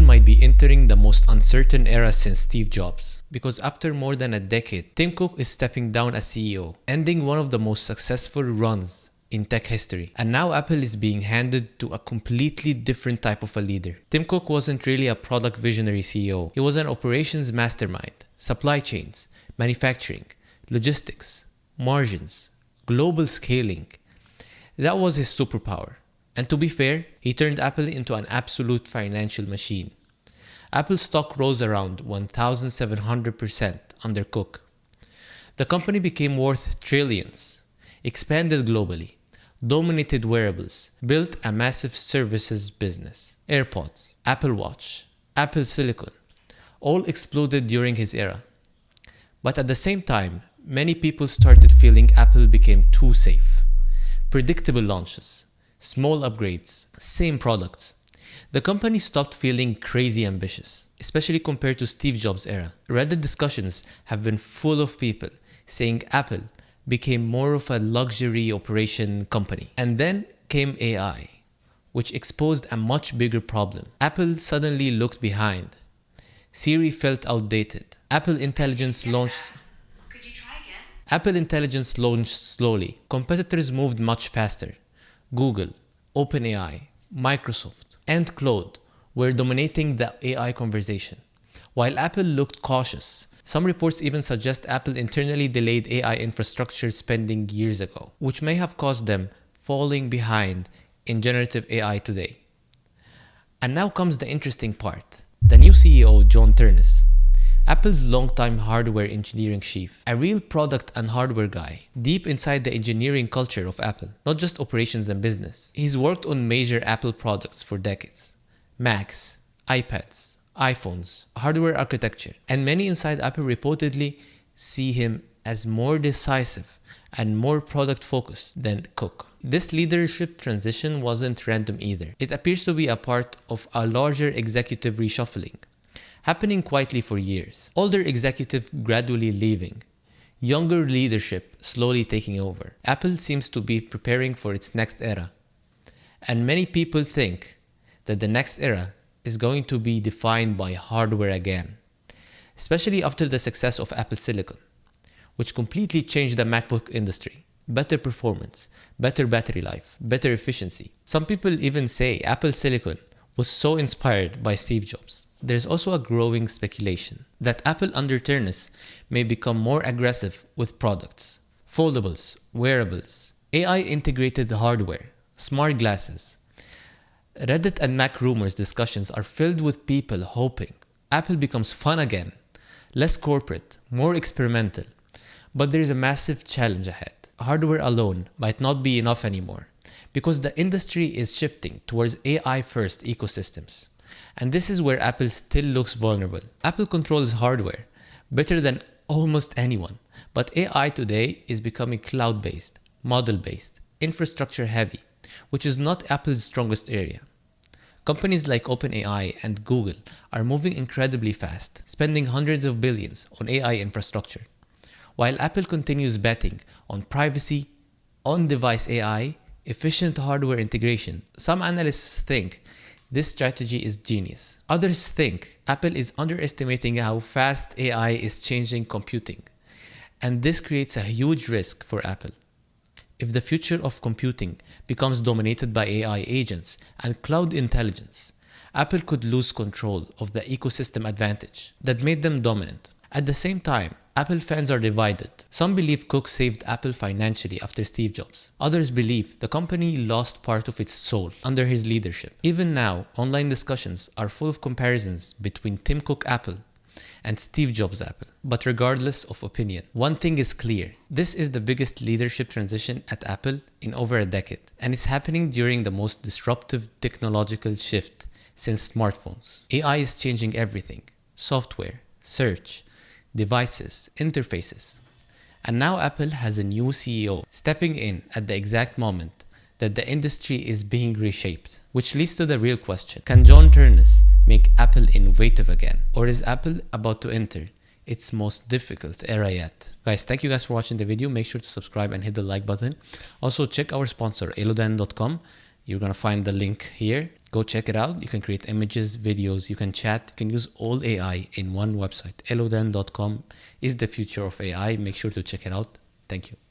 might be entering the most uncertain era since Steve Jobs. Because after more than a decade, Tim Cook is stepping down as CEO, ending one of the most successful runs in tech history. And now Apple is being handed to a completely different type of a leader. Tim Cook wasn't really a product visionary CEO. He was an operations mastermind, supply chains, manufacturing, logistics, margins, global scaling. That was his superpower. And to be fair, he turned Apple into an absolute financial machine. Apple stock rose around 1,700% under Cook. The company became worth trillions, expanded globally, dominated wearables, built a massive services business. AirPods, Apple Watch, Apple Silicon, all exploded during his era. But at the same time, many people started feeling Apple became too safe. Predictable launches, small upgrades, same products. The company stopped feeling crazy ambitious, especially compared to Steve Jobs' era. Reddit discussions have been full of people saying Apple became more of a luxury operation company. And then came AI, which exposed a much bigger problem. Apple suddenly looked behind. Siri felt outdated. Apple Intelligence launched... Could you try again? Apple Intelligence launched slowly. Competitors moved much faster. Google, OpenAI, Microsoft, and Claude were dominating the AI conversation. While Apple looked cautious, some reports even suggest Apple internally delayed AI infrastructure spending years ago, which may have caused them falling behind in generative AI today. And now comes the interesting part. The new CEO, John Ternus, Apple's longtime hardware engineering chief, a real product and hardware guy, deep inside the engineering culture of Apple, not just operations and business. He's worked on major Apple products for decades: Macs, iPads, iPhones, hardware architecture, and many inside Apple reportedly see him as more decisive and more product-focused than Cook. This leadership transition wasn't random either. It appears to be a part of a larger executive reshuffling, happening quietly for years. Older executives gradually leaving, younger leadership slowly taking over. Apple seems to be preparing for its next era. And many people think that the next era is going to be defined by hardware again, especially after the success of Apple Silicon, which completely changed the MacBook industry. Better performance, better battery life, better efficiency. Some people even say Apple Silicon was so inspired by Steve Jobs. There's also a growing speculation that Apple under Ternus may become more aggressive with products, foldables, wearables, AI-integrated hardware, smart glasses. Reddit and Mac rumors discussions are filled with people hoping Apple becomes fun again, less corporate, more experimental. But there is a massive challenge ahead. Hardware alone might not be enough anymore, because the industry is shifting towards AI-first ecosystems. And this is where Apple still looks vulnerable. Apple controls hardware better than almost anyone, but AI today is becoming cloud-based, model-based, infrastructure-heavy, which is not Apple's strongest area. Companies like OpenAI and Google are moving incredibly fast, spending hundreds of billions on AI infrastructure, while Apple continues betting on privacy, on-device AI, efficient hardware integration. Some analysts think this strategy is genius. Others think Apple is underestimating how fast AI is changing computing, and this creates a huge risk for Apple. If the future of computing becomes dominated by AI agents and cloud intelligence, Apple could lose control of the ecosystem advantage that made them dominant. At the same time, Apple fans are divided. Some believe Cook saved Apple financially after Steve Jobs. Others believe the company lost part of its soul under his leadership. Even now, online discussions are full of comparisons between Tim Cook Apple and Steve Jobs Apple. But regardless of opinion, one thing is clear. This is the biggest leadership transition at Apple in over a decade. And it's happening during the most disruptive technological shift since smartphones. AI is changing everything: software, search, devices, interfaces. And now Apple has a new CEO stepping in at the exact moment that the industry is being reshaped. Which leads to the real question: can John Ternus make Apple innovative again? Or is Apple about to enter its most difficult era yet? Guys, thank you guys for watching the video. Make sure to subscribe and hit the like button. Also check our sponsor, elodan.com. You're gonna find the link here. Go check it out. You can create images, videos, you can chat, you can use all AI in one website. Elodan.com is the future of AI. Make sure to check it out. Thank you.